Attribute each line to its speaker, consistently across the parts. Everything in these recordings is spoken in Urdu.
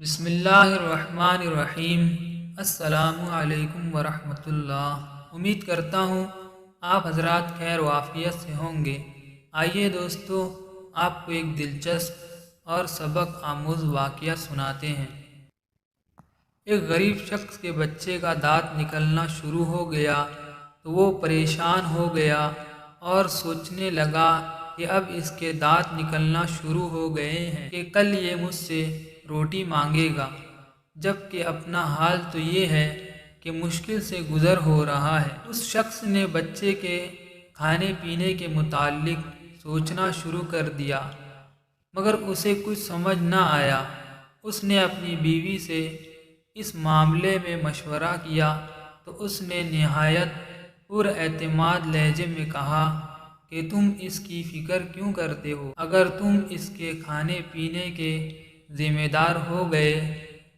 Speaker 1: بسم اللہ الرحمن الرحیم۔ السلام ورحمۃ اللہ۔ امید کرتا ہوں آپ حضرات خیر و عافیت سے ہوں گے۔ آئیے دوستو، آپ کو ایک دلچسپ اور سبق آموز واقعہ سناتے ہیں۔ ایک غریب شخص کے بچے کا دانت نکلنا شروع ہو گیا تو وہ پریشان ہو گیا اور سوچنے لگا کہ اب اس کے دانت نکلنا شروع ہو گئے ہیں کہ کل یہ مجھ سے روٹی مانگے گا، جبکہ اپنا حال تو یہ ہے کہ مشکل سے گزر ہو رہا ہے۔ اس شخص نے بچے کے کھانے پینے کے متعلق سوچنا شروع کر دیا، مگر اسے کچھ سمجھ نہ آیا۔ اس نے اپنی بیوی سے اس معاملے میں مشورہ کیا تو اس نے نہایت پر اعتماد لہجے میں کہا کہ تم اس کی فکر کیوں کرتے ہو؟ اگر تم اس کے کھانے پینے کے ذمہ دار ہو گئے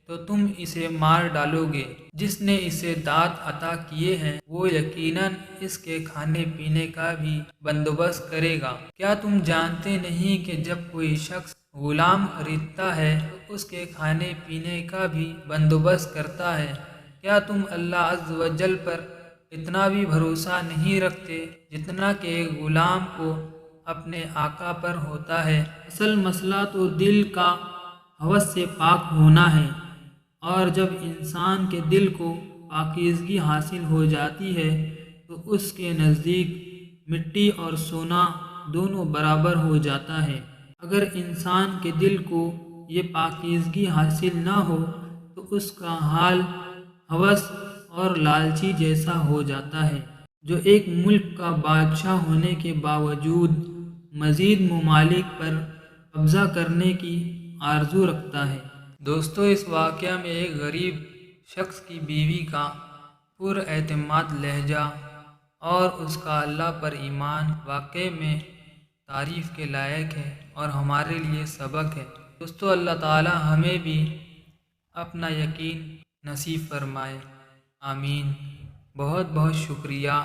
Speaker 1: تو تم اسے مار ڈالو گے۔ جس نے اسے دانت عطا کیے ہیں وہ یقیناً اس کے کھانے پینے کا بھی بندوبست کرے گا۔ کیا تم جانتے نہیں کہ جب کوئی شخص غلام خریدتا ہے تو اس کے کھانے پینے کا بھی بندوبست کرتا ہے؟ کیا تم اللہ عز و جل پر اتنا بھی بھروسہ نہیں رکھتے جتنا کہ ایک غلام کو اپنے آقا پر ہوتا ہے؟ اصل مسئلہ تو دل کا ہوس سے پاک ہونا ہے، اور جب انسان کے دل کو پاکیزگی حاصل ہو جاتی ہے تو اس کے نزدیک مٹی اور سونا دونوں برابر ہو جاتا ہے۔ اگر انسان کے دل کو یہ پاکیزگی حاصل نہ ہو تو اس کا حال ہوس اور لالچی جیسا ہو جاتا ہے، جو ایک ملک کا بادشاہ ہونے کے باوجود مزید ممالک پر قبضہ کرنے کی آرزو رکھتا ہے۔ دوستو، اس واقعہ میں ایک غریب شخص کی بیوی کا پر اعتماد لہجہ اور اس کا اللہ پر ایمان واقعی میں تعریف کے لائق ہے اور ہمارے لیے سبق ہے۔ دوستو، اللہ تعالی ہمیں بھی اپنا یقین نصیب فرمائے، آمین۔ بہت بہت شکریہ۔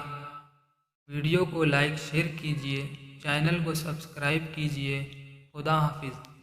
Speaker 1: ویڈیو کو لائک شیئر کیجیے، چینل کو سبسکرائب کیجیے۔ خدا حافظ۔